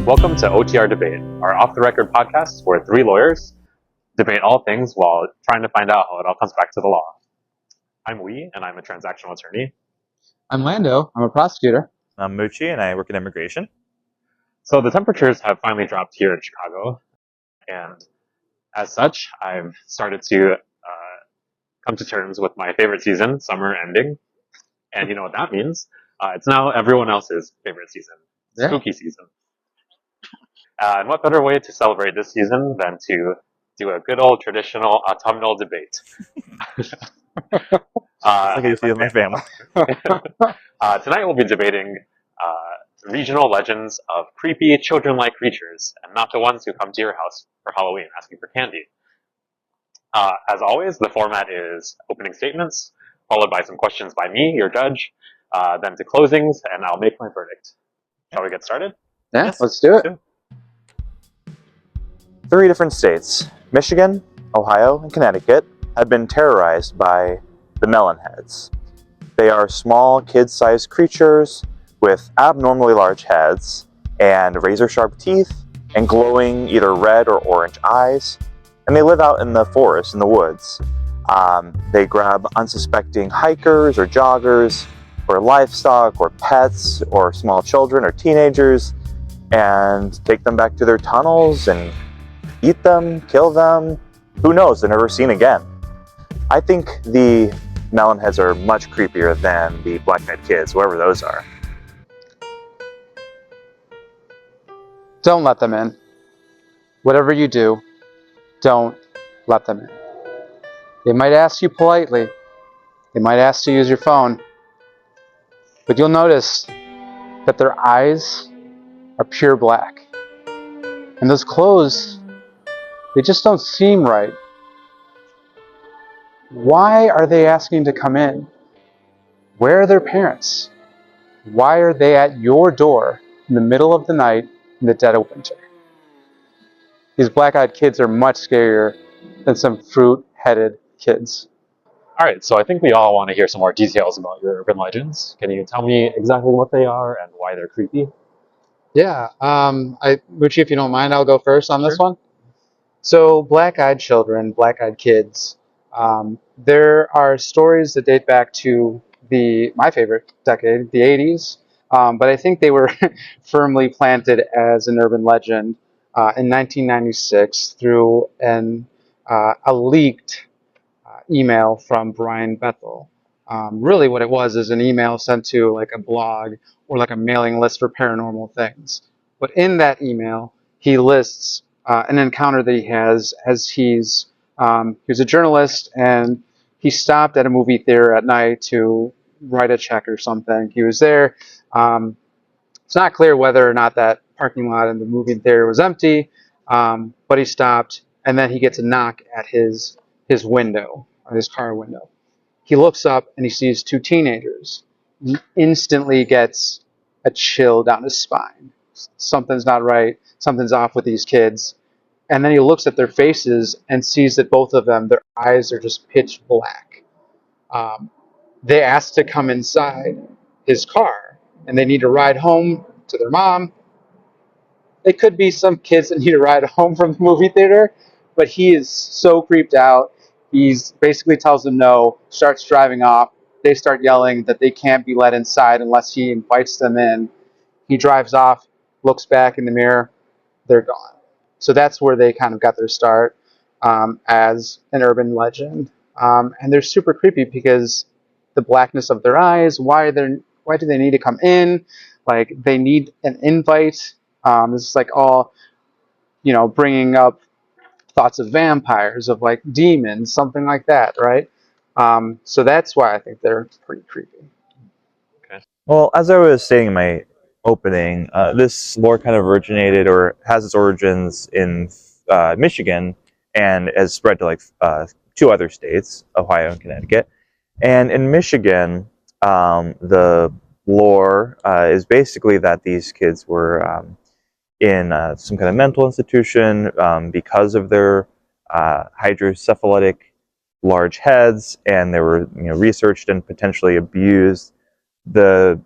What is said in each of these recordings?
Welcome to OTR Debate, our off-the-record podcast where three lawyers debate all things while trying to find out how it all comes back to the law. I'm Huy, and I'm a transactional attorney. I'm Lando. I'm a prosecutor. I'm Mucci, and I work in immigration. So the temperatures have finally dropped here in Chicago, and as such, I've started to come to terms with my favorite season, summer ending. And you know what that means? It's now everyone else's favorite season, spooky season. And what better way to celebrate this season than to do a good old traditional autumnal debate? Like I used to do with my family. Tonight we'll be debating regional legends of creepy children-like creatures, and not the ones who come to your house for Halloween asking for candy. As always, the format is opening statements, followed by some questions by me, your judge, then to closings, and I'll make my verdict. Shall we get started? Yeah, Yes, let's do it. 3 different states, Michigan, Ohio, and Connecticut, have been terrorized by the Melonheads. They are small, kid-sized creatures with abnormally large heads and razor-sharp teeth and glowing either red or orange eyes, and they live out in the forest, in the woods. They grab unsuspecting hikers or joggers or livestock or pets or small children or teenagers and take them back to their tunnels and eat them, kill them. Who knows? They're never seen again. I think the Melonheads are much creepier than the black-eyed kids, whoever those are. Don't let them in. Whatever you do, don't let them in. They might ask you politely. They might ask to use your phone. But you'll notice that their eyes are pure black. And those clothes, they just don't seem right. Why are they asking to come in? Where are their parents? Why are they at your door in the middle of the night in the dead of winter? These black-eyed kids are much scarier than some fruit-headed kids. All right, so I think we all want to hear some more details about your urban legends. Can you tell me exactly what they are and why they're creepy? Yeah, Mucci, if you don't mind, I'll go first on this one. So, black-eyed children, black-eyed kids. There are stories that date back to my favorite decade, the 80s, but I think they were firmly planted as an urban legend in 1996 through a leaked email from Brian Bethel. Really what it was is an email sent to like a blog or like a mailing list for paranormal things. But in that email, he lists an encounter that he has as he's a journalist and he stopped at a movie theater at night to write a check or something. He was there. It's not clear whether or not that parking lot in the movie theater was empty, but he stopped and then he gets a knock at his window, or his car window. He looks up and he sees two teenagers. He instantly gets a chill down his spine. Something's not right. Something's off with these kids. And then he looks at their faces and sees that both of them, their eyes are just pitch black. They ask to come inside his car and they need to ride home to their mom. It could be some kids that need a ride home from the movie theater, but he is so creeped out. He's basically tells them no, starts driving off. They start yelling that they can't be let inside unless he invites them in. He drives off, looks back in the mirror, they're gone. So that's where they kind of got their start as an urban legend. And they're super creepy because the blackness of their eyes, why do they need to come in? Like, they need an invite. This is like all, bringing up thoughts of vampires, of like demons, something like that, right? So that's why I think they're pretty creepy. Okay. Well, as I was saying in my opening, this lore kind of originated or has its origins in Michigan and has spread to like 2 other states, Ohio and Connecticut. And in Michigan, the lore is basically that these kids were in some kind of mental institution because of their hydrocephalic large heads, and they were researched and potentially abused. The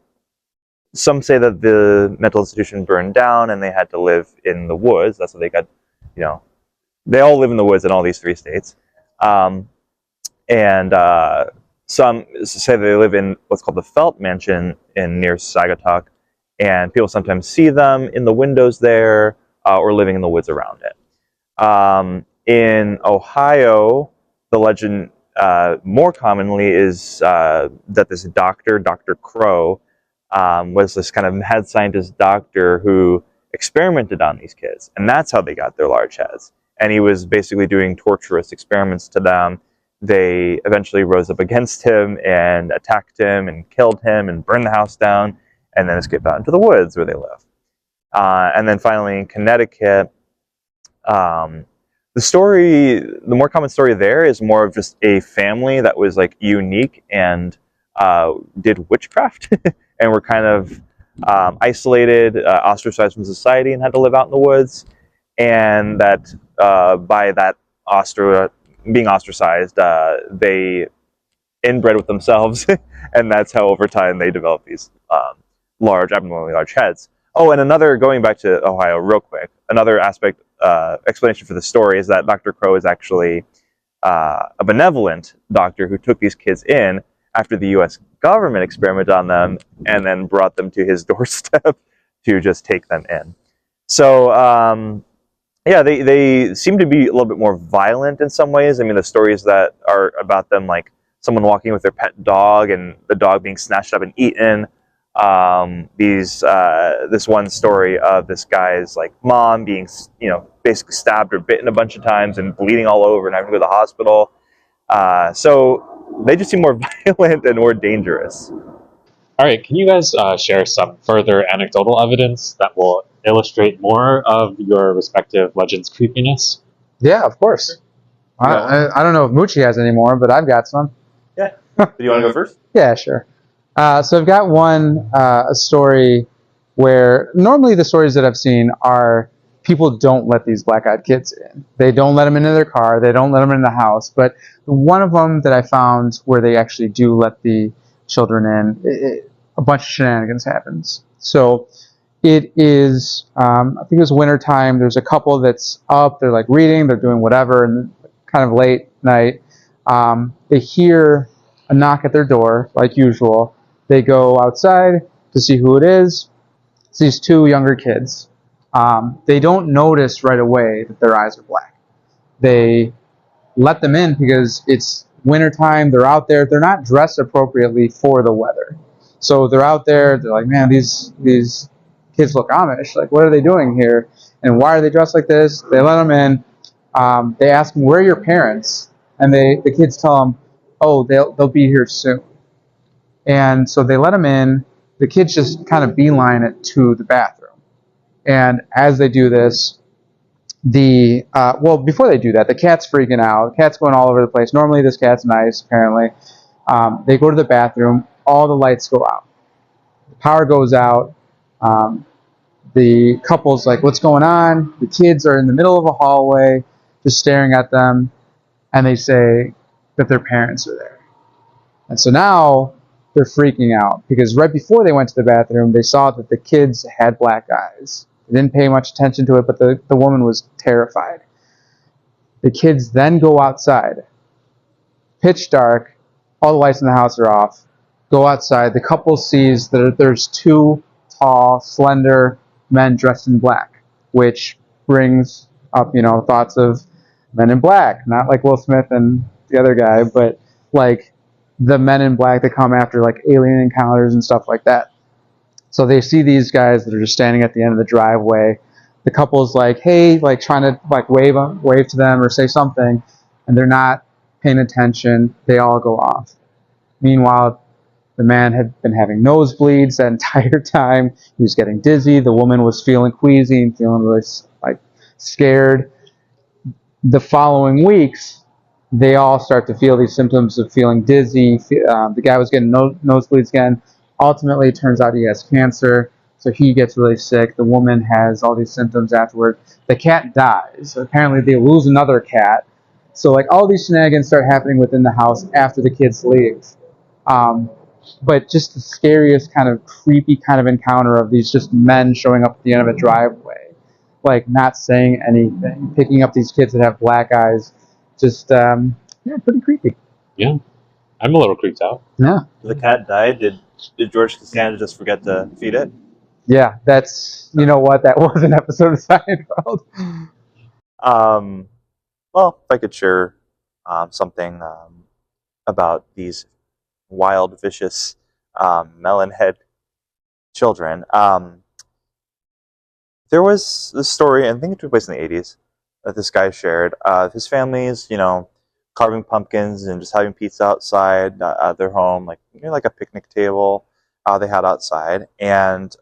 some say that the mental institution burned down and they had to live in the woods. That's what they got, they all live in the woods in all these 3 states. And some say they live in what's called the Felt Mansion near Saugatuck, and people sometimes see them in the windows there or living in the woods around it. In Ohio, the legend more commonly is that this doctor, Dr. Crow, was this kind of mad scientist doctor who experimented on these kids, and that's how they got their large heads. And he was basically doing torturous experiments to them. They eventually rose up against him and attacked him and killed him and burned the house down, and then escaped out into the woods where they live. And then finally in Connecticut, the more common story there is more of just a family that was like unique and did witchcraft and were kind of isolated, ostracized from society, and had to live out in the woods. And that by that being ostracized, they inbred with themselves, and that's how over time they develop these abnormally large heads. Oh, and going back to Ohio real quick, another explanation for the story is that Dr. Crow is actually a benevolent doctor who took these kids in after the U.S. government experimented on them and then brought them to his doorstep to just take them in. So, yeah, they seem to be a little bit more violent in some ways. I mean, the stories that are about them, like someone walking with their pet dog and the dog being snatched up and eaten. This one story of this guy's like mom being, basically stabbed or bitten a bunch of times and bleeding all over and having to go to the hospital. So they just seem more violent and more dangerous. All right, can you guys share some further anecdotal evidence that will illustrate more of your respective legends' creepiness? Yeah, of course. I don't know if Mucci has any more, but I've got some. Yeah. Do you want to go first? Yeah, sure. So I've got a story where normally the stories that I've seen are people don't let these black-eyed kids in. They don't let them into their car. They don't let them in the house. But one of them that I found where they actually do let the children in, a bunch of shenanigans happens. So it is, I think it was wintertime. There's a couple that's up. They're like reading. They're doing whatever, and kind of late night. They hear a knock at their door, like usual. They go outside to see who it is. It's these 2 younger kids. They don't notice right away that their eyes are black. They let them in because it's wintertime. They're out there. They're not dressed appropriately for the weather. So they're out there. They're like, man, these kids look Amish. Like, what are they doing here? And why are they dressed like this? They let them in. They ask them, where are your parents? And the kids tell them, oh, they'll be here soon. And so they let them in. The kids just kind of beeline it to the bathroom. And as they do this, before they do that, the cat's freaking out. The cat's going all over the place. Normally this cat's nice, apparently. They go to the bathroom. All the lights go out. The power goes out. The couple's like, what's going on? The kids are in the middle of a hallway, just staring at them. And they say that their parents are there. And so now they're freaking out because right before they went to the bathroom, they saw that the kids had black eyes. They didn't pay much attention to it, but the woman was terrified. The kids then go outside. Pitch dark. All the lights in the house are off. Go outside. The couple sees that there's 2 tall, slender men dressed in black, which brings up, thoughts of Men in Black. Not like Will Smith and the other guy, but like the Men in Black that come after like alien encounters and stuff like that. So they see these guys that are just standing at the end of the driveway. The couple's like, hey, like trying to like wave to them or say something, and they're not paying attention. They all go off. Meanwhile, the man had been having nosebleeds that entire time. He was getting dizzy. The woman was feeling queasy and feeling really like scared. The following weeks, they all start to feel these symptoms of feeling dizzy. The guy was getting nosebleeds again. Ultimately, it turns out he has cancer, so he gets really sick. The woman has all these symptoms afterward. The cat dies. Apparently, they lose another cat. So, like, all these shenanigans start happening within the house after the kids leave. but just the scariest kind of creepy kind of encounter of these just men showing up at the end of a driveway, like not saying anything, picking up these kids that have black eyes, just pretty creepy. Yeah, I'm a little creeped out. Yeah, The cat died. Did George Costanza just forget to feed it? yeah, that's, you know what, that was an episode of Seinfeld. Well, if I could share something about these wild, vicious melonhead children. There was this story, I think it took place in the 80s, that this guy shared. His family's, carving pumpkins and just having pizza outside at their home, like like a picnic table they had outside. And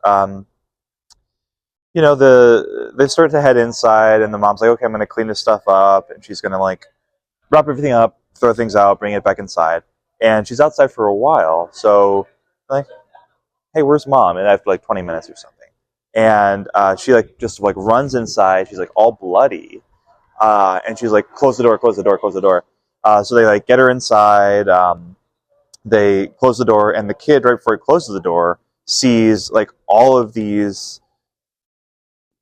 they start to head inside, and the mom's like, okay, I'm going to clean this stuff up, and she's going to like wrap everything up, throw things out, bring it back inside. And she's outside for a while, so like, hey, where's mom? And after like 20 minutes or something. And she just runs inside. She's like all bloody. And she's like, close the door, close the door, close the door. So they like get her inside. They close the door, and the kid, right before he closes the door, sees like all of these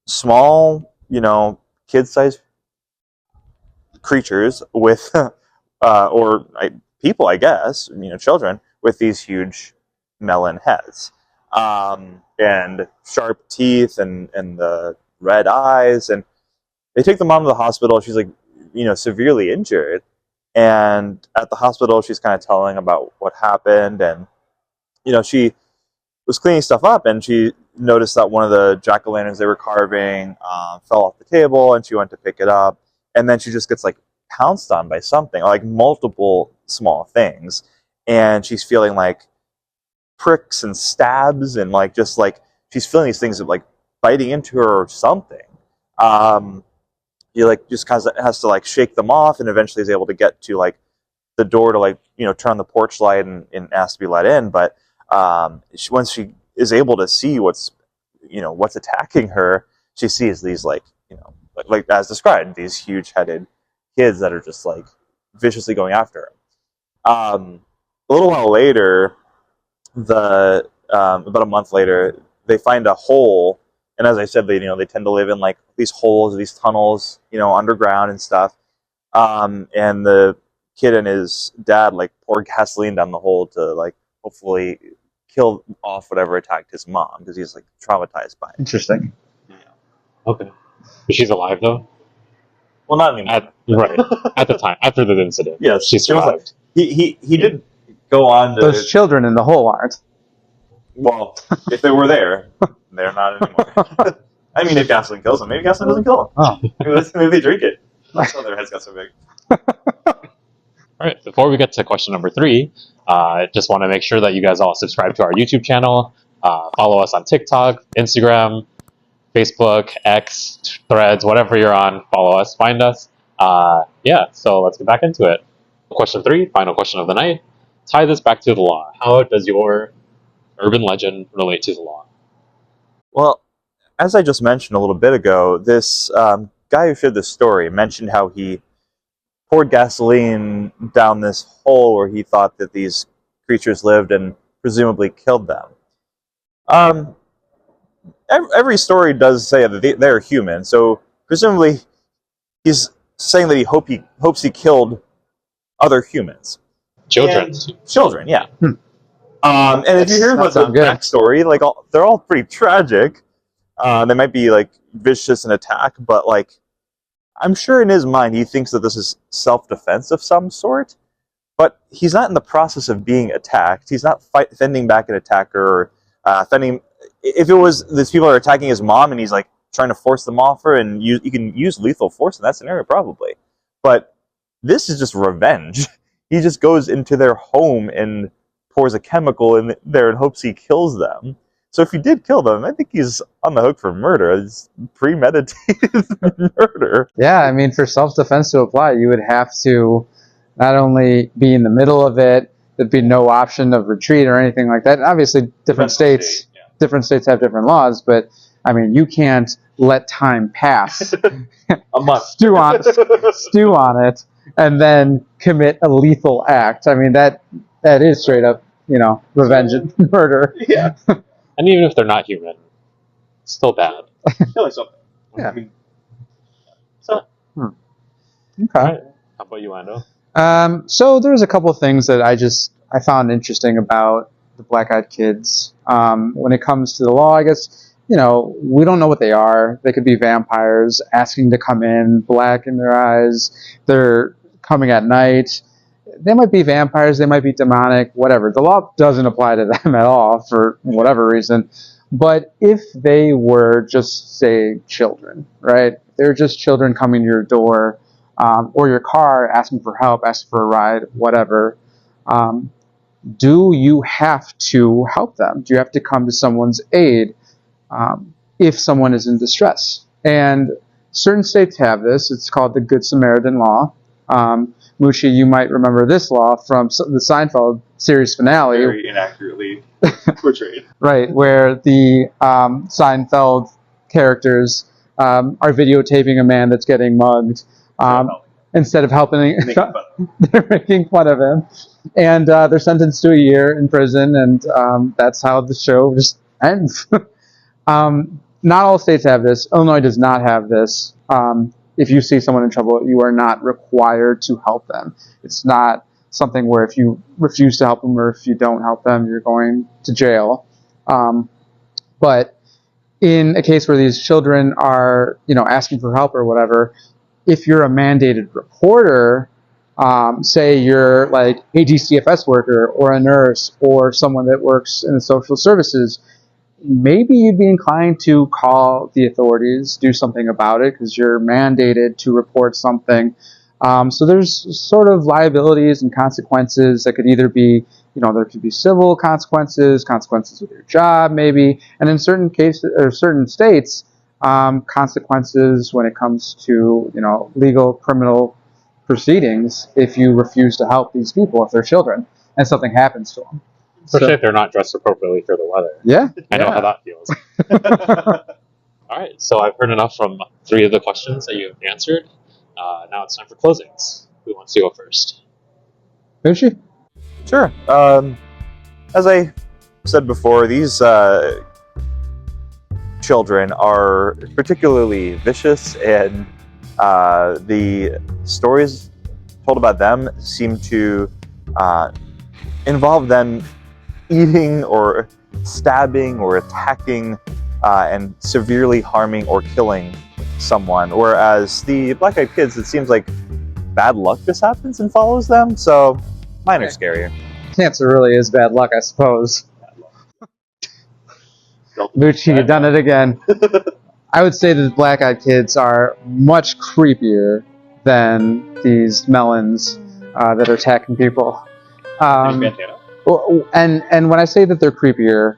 small, kid-sized creatures with, people, I guess, children with these huge melon heads, and sharp teeth and the red eyes. And they take the mom to the hospital. She's like, severely injured. And at the hospital, she's kind of telling about what happened. And, she was cleaning stuff up, and she noticed that one of the jack-o'-lanterns they were carving fell off the table, and she went to pick it up. And then she just gets like pounced on by something, like multiple small things. And she's feeling like pricks and stabs, and like just like she's feeling these things like biting into her or something. You like just kind of has to like shake them off, and eventually is able to get to like the door to like turn on the porch light and ask to be let in. But once she is able to see what's attacking her, she sees these like as described, these huge headed kids that are just like viciously going after her. A little while later, about a month later, they find a hole. And as I said, they tend to live in like these holes, these tunnels, underground and stuff. And the kid and his dad like pour gasoline down the hole to like hopefully kill off whatever attacked his mom, because he's like traumatized by it. Interesting. Okay. But she's alive though? Well, not anymore. Right. At the time, after the incident. Yes, she survived. He did go on to... Those children in the hole aren't. Well, if they were there, they're not anymore. I mean, if gasoline kills them, maybe gasoline doesn't kill them. Oh. Maybe they drink it. That's why their heads got so big. All right, before we get to question number 3, I just want to make sure that you guys all subscribe to our YouTube channel, follow us on TikTok, Instagram, Facebook, X, Threads, whatever you're on, follow us, find us. So let's get back into it. Question 3, final question of the night. Tie this back to the law. How does your urban legend relate to the law? Well, as I just mentioned a little bit ago, this guy who shared this story mentioned how he poured gasoline down this hole where he thought that these creatures lived and presumably killed them. Every story does say that they're human, so presumably he's saying that he hopes he killed other humans. Children. Children, yeah. And if you hear about the backstory, like they're all pretty tragic. They might be like vicious in attack, but like I'm sure in his mind he thinks that this is self-defense of some sort. But he's not in the process of being attacked. He's not fending back an attacker or fending. If it was these people are attacking his mom and he's like trying to force them off her, and you can use lethal force in that scenario probably. But this is just revenge. He just goes into their home and pours a chemical in there and hopes he kills them. So if he did kill them, I think he's on the hook for murder. It's premeditated murder. Yeah, I mean, for self-defense to apply, you would have to not only be in the middle of it, there'd be no option of retreat or anything like that. Obviously, different states have different laws, but I mean, you can't let time pass, a month, stew on it, and then commit a lethal act. I mean, that is straight up revenge and murder. Yeah. And even if they're not human, still bad. Killing something. Yeah. I mean, So, Okay. alright. How about you, Lando? So there's a couple of things that I found interesting about the Black-Eyed Kids. When it comes to the law, I guess, we don't know what they are. They could be vampires asking to come in, black in their eyes. They're coming at night. They might be vampires. They might be demonic, whatever. The law doesn't apply to them at all for whatever reason. But if they were just, say, children, right? They're just children coming to your door, or your car, asking for help, asking for a ride, whatever. Do you have to help them? Do you have to come to someone's aid if someone is in distress? And certain states have this. It's called the Good Samaritan Law. Mucci, you might remember this law from the Seinfeld series finale. very inaccurately portrayed. Right, where the Seinfeld characters are videotaping a man that's getting mugged. Instead of helping, they're making fun of him. And they're sentenced to a year in prison, and that's how the show just ends. Not all states have this. Illinois does not have this. If you see someone in trouble, you are not required to help them. It's not something where if you refuse to help them or if you don't help them, you're going to jail. But in a case where these children are, asking for help or whatever, if you're a mandated reporter, say you're like a DCFS worker or a nurse or someone that works in the social services, maybe you'd be inclined to call the authorities, do something about it, because you're mandated to report something. So there's sort of liabilities and consequences that could either be, there could be civil consequences with your job maybe, and in certain cases or certain states, consequences when it comes to, legal criminal proceedings if you refuse to help these people, if they're children, and something happens to them. Especially if they're not dressed appropriately for the weather. Yeah. I know how that feels. Alright, so I've heard enough from 3 of the questions that you've answered. Now it's time for closings. Who wants to go first? Mucci? Sure. As I said before, these children are particularly vicious, and the stories told about them seem to involve them eating or stabbing or attacking and severely harming or killing someone. Whereas the Black-Eyed Kids, it seems like bad luck just happens and follows them, so mine are scarier. Cancer really is bad luck, I suppose. Mucci, you've done it again. I would say that the Black-Eyed Kids are much creepier than these melons that are attacking people. And when I say that they're creepier,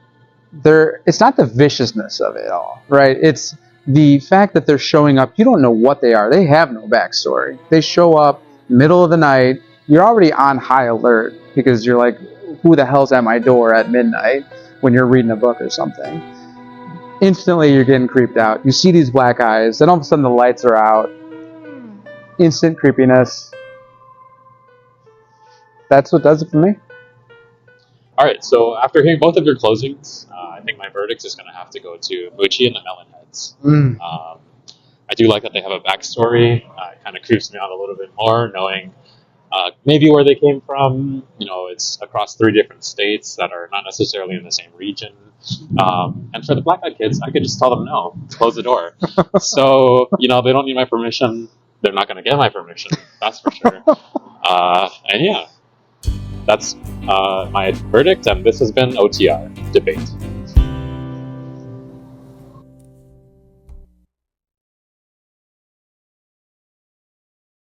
it's not the viciousness of it all, right? It's the fact that they're showing up. You don't know what they are. They have no backstory. They show up middle of the night. You're already on high alert because you're like, who the hell's at my door at midnight when you're reading a book or something? Instantly, you're getting creeped out. You see these black eyes, then all of a sudden the lights are out. Instant creepiness. That's what does it for me. Alright, so after hearing both of your closings, I think my verdict is going to have to go to Mucci and the Melonheads. I do like that they have a backstory. It kind of creeps me out a little bit more, knowing maybe where they came from. It's across 3 different states that are not necessarily in the same region. And for the Black-Eyed Kids, I could just tell them no, close the door. So, they don't need my permission. They're not going to get my permission, that's for sure. And yeah, that's my verdict, and this has been OTR Debate.